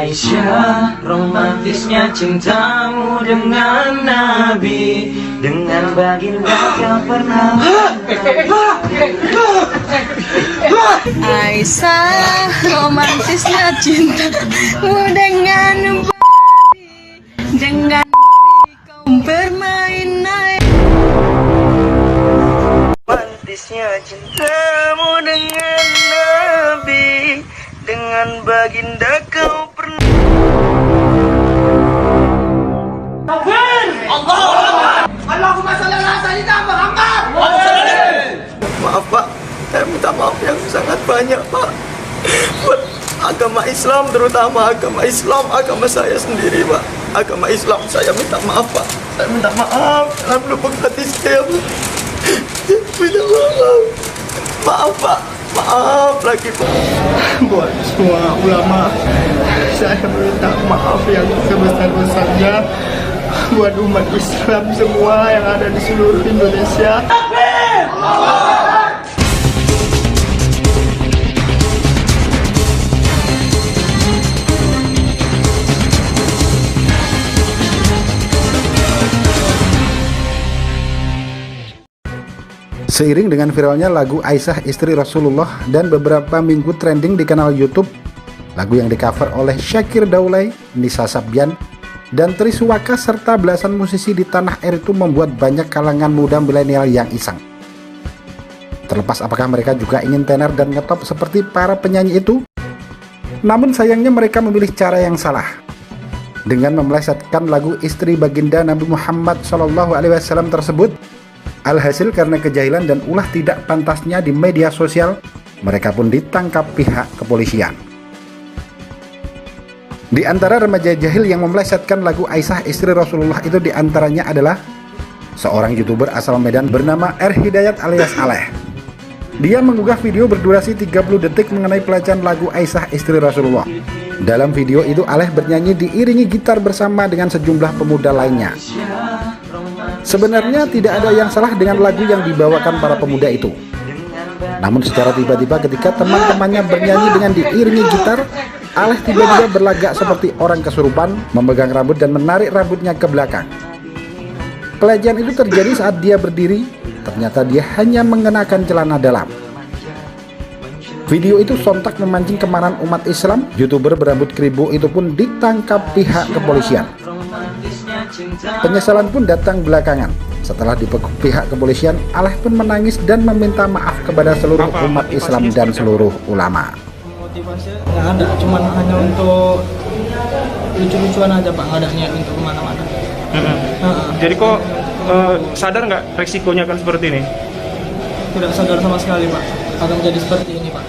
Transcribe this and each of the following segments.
Aisyah, romantisnya cintamu dengan Nabi, dengan baginda kau pernah. Aisyah, romantisnya cintamu dengan Nabi, dengan kau bermain. Romantisnya cintamu dengan Nabi, dengan baginda kau pernah. Maaf Pak, saya minta maaf yang sangat banyak Pak. Buat agama Islam, terutama agama Islam, agama saya sendiri Pak. Agama Islam, saya minta maaf Pak. Saya minta maaf dalam lubuk hati saya Pak. Minta maaf. Maaf Pak, maaf lagi Pak. Buat semua ulama, saya minta maaf yang sebesar-besarnya. Buat umat Islam semua yang ada di seluruh Indonesia. Seiring dengan viralnya lagu Aisyah istri Rasulullah dan beberapa minggu trending di kanal YouTube, lagu yang di-cover oleh Syakir Daulay, Nisa Sabyan, dan Triswaka serta belasan musisi di tanah air itu membuat banyak kalangan muda milenial yang iseng. Terlepas apakah mereka juga ingin tenar dan ngetop seperti para penyanyi itu, namun sayangnya mereka memilih cara yang salah dengan memelesetkan lagu istri baginda Nabi Muhammad SAW tersebut. Alhasil karena kejahilan dan ulah tidak pantasnya di media sosial, mereka pun ditangkap pihak kepolisian. Di antara remaja jahil yang memelesetkan lagu Aisyah istri Rasulullah itu diantaranya adalah seorang YouTuber asal Medan bernama R. Hidayat alias Aleh. Dia mengunggah video berdurasi 30 detik mengenai pelecehan lagu Aisyah istri Rasulullah. Dalam video itu Aleh bernyanyi diiringi gitar bersama dengan sejumlah pemuda lainnya. Sebenarnya tidak ada yang salah dengan lagu yang dibawakan para pemuda itu. Namun secara tiba-tiba ketika teman-temannya bernyanyi dengan diiringi gitar, Aleh tiba-tiba berlagak seperti orang kesurupan, memegang rambut dan menarik rambutnya ke belakang. Pelecehan itu terjadi saat dia berdiri, ternyata dia hanya mengenakan celana dalam. Video itu sontak memancing kemarahan umat Islam. YouTuber berambut keribu itu pun ditangkap pihak kepolisian. Penyesalan pun datang belakangan. Setelah dibekuk pihak kepolisian, Aleh pun menangis dan meminta maaf kepada seluruh umat Islam dan seluruh ulama. Motivasi nggak ada, cuman hanya untuk lucu-lucuan aja Pak, nggak ada niat untuk kemana-mana. Jadi kok sadar nggak resikonya kan seperti ini? Tidak sadar sama sekali Pak, akan jadi seperti ini Pak.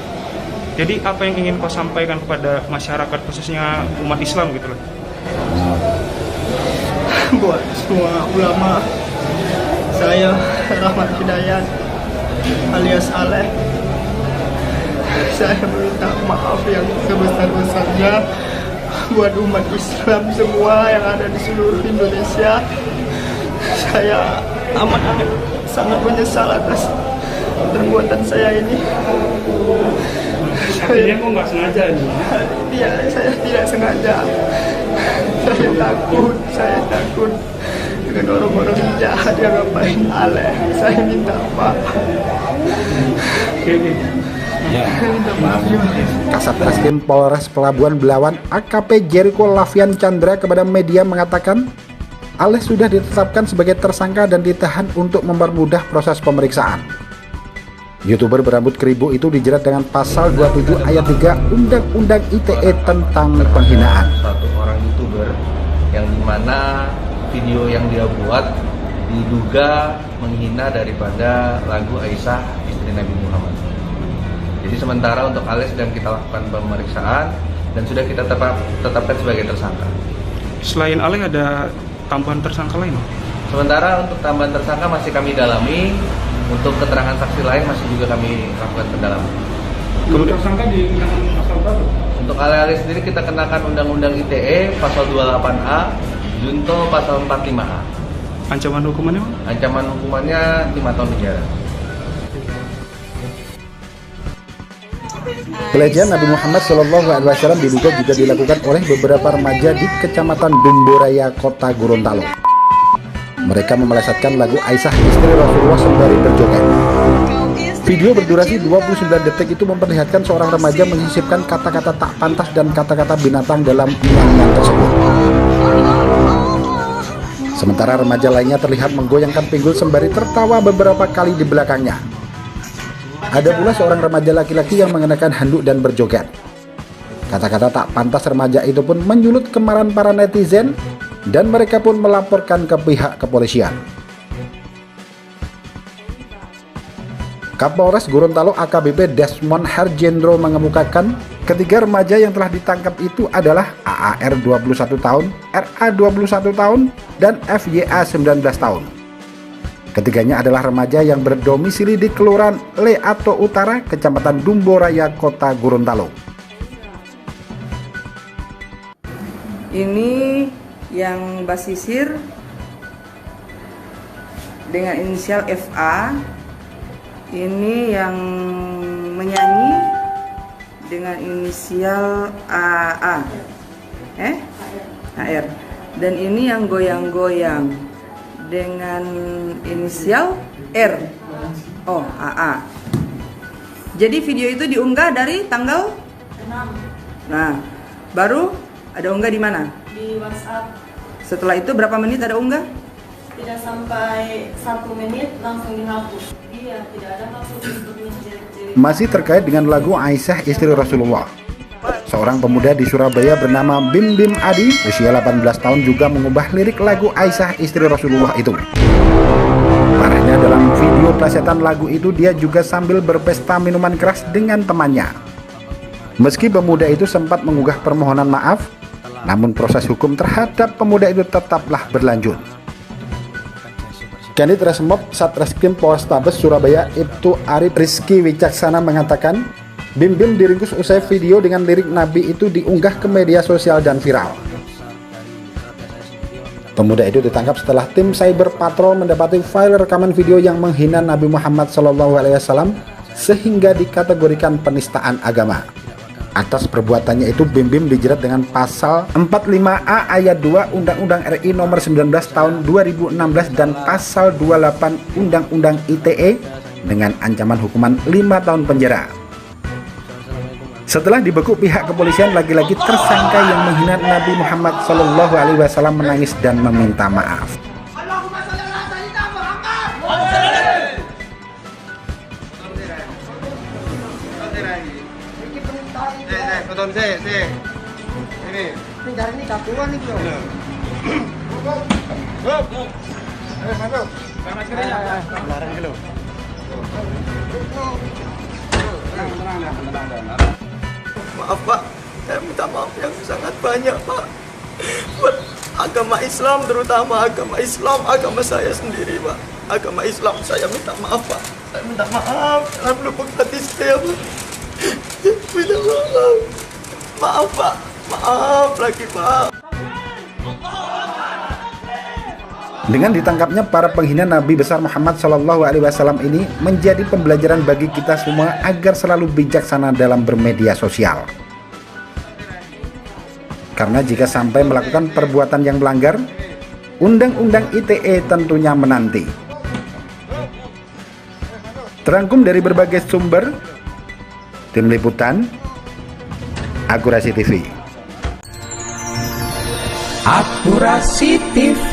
Jadi apa yang ingin kau sampaikan kepada masyarakat khususnya umat Islam gitu loh? Buat semua ulama, saya Rahmat Hidayat alias Aleh, saya minta maaf yang sebesar-besarnya buat umat Islam semua yang ada di seluruh Indonesia. Saya amat sangat menyesal atas perbuatan saya ini. Artinya kok nggak sengaja ini? Iya, saya tidak sengaja. Saya takut dengan orang-orang jahat yang ngapain Aleh. Saya minta maaf. Minta maaf juga. Kasat Reskrim Polres Pelabuhan Belawan AKP Jericho Lavian Chandra kepada media mengatakan Aleh sudah ditetapkan sebagai tersangka dan ditahan untuk mempermudah proses pemeriksaan. YouTuber berambut keribu itu dijerat dengan pasal 27 ayat 3 Undang-Undang ITE tentang penghinaan. Satu orang YouTuber yang dimana video yang dia buat diduga menghina daripada lagu Aisyah istri Nabi Muhammad. Jadi sementara untuk Aleh sedang kita lakukan pemeriksaan dan sudah kita tetapkan sebagai tersangka. Selain Aleh ada tambahan tersangka lain? Sementara untuk tambahan tersangka masih kami dalami, untuk keterangan saksi lain masih juga kami lakukan pendalaman. Kemudian tersangka di pasal berapa? Untuk Aleh sendiri kita kenakan Undang-Undang ITE pasal 28A, junto pasal 45A. Ancaman hukumannya? Ancaman hukumannya 5 tahun penjara. Pelecehan Nabi Muhammad SAW diduga juga dilakukan oleh beberapa remaja di Kecamatan Dumboraya, Kota Gorontalo. Mereka memelesetkan lagu Aisyah istri Rasulullah sembari berjoget. Video berdurasi 29 detik itu memperlihatkan seorang remaja menyisipkan kata-kata tak pantas dan kata-kata binatang dalam nyanyian tersebut. Sementara remaja lainnya terlihat menggoyangkan pinggul sembari tertawa beberapa kali di belakangnya. Ada pula seorang remaja laki-laki yang mengenakan handuk dan berjoget. Kata-kata tak pantas remaja itu pun menyulut kemarahan para netizen dan mereka pun melaporkan ke pihak kepolisian. Kapolres Gorontalo AKBP Desmond Harjendro mengemukakan ketiga remaja yang telah ditangkap itu adalah AAR 21 tahun, RA 21 tahun, dan FYA 19 tahun. Ketiganya adalah remaja yang berdomisili di Kelurahan Leato Utara, Kecamatan Dumboraya, Kota Gorontalo. Ini yang basisir dengan inisial FA. Ini yang menyanyi dengan inisial AA, AR. Dan ini yang goyang-goyang dengan inisial R, AA. Jadi video itu diunggah dari tanggal 6. Nah, baru ada unggah di mana? Di WhatsApp. Setelah itu berapa menit ada unggah? Tidak sampai 1 menit langsung dihapus. Iya, tidak ada maksud untuk menjerit-jerit. Masih terkait dengan lagu Aisyah istri Rasulullah, seorang pemuda di Surabaya bernama Bim Bim Adi, usia 18 tahun juga mengubah lirik lagu Aisyah istri Rasulullah itu. Parahnya, dalam video plesetan lagu itu dia juga sambil berpesta minuman keras dengan temannya. Meski pemuda itu sempat mengunggah permohonan maaf, namun proses hukum terhadap pemuda itu tetaplah berlanjut. Kanit Resmob Satreskrim Polrestabes Surabaya Ibtu Arif Rizky Wicaksana mengatakan, Bim Bim diringkus usai video dengan lirik Nabi itu diunggah ke media sosial dan viral. Pemuda itu ditangkap setelah tim Cyber Patrol mendapati file rekaman video yang menghina Nabi Muhammad SAW sehingga dikategorikan penistaan agama. Atas perbuatannya itu Bim Bim dijerat dengan pasal 45A ayat 2 Undang-Undang RI nomor 19 tahun 2016 dan pasal 28 Undang-Undang ITE dengan ancaman hukuman 5 tahun penjara. Setelah dibekuk pihak kepolisian, lagi-lagi tersangka yang menghina Nabi Muhammad SAW menangis dan meminta maaf. Maaf Pak, saya minta maaf yang sangat banyak Pak. Buat agama Islam, terutama agama Islam, agama saya sendiri Pak. Agama Islam saya minta maaf Pak. Saya minta maaf, dalam lubuk hati saya Pak. Minta maaf. Maaf Pak, maaf lagi Pak. Dengan ditangkapnya para penghina Nabi besar Muhammad SAW ini menjadi pembelajaran bagi kita semua agar selalu bijaksana dalam bermedia sosial. Karena jika sampai melakukan perbuatan yang melanggar, Undang-Undang ITE tentunya menanti. Terangkum dari berbagai sumber, Tim Liputan, Akurasi TV. Akurasi TV.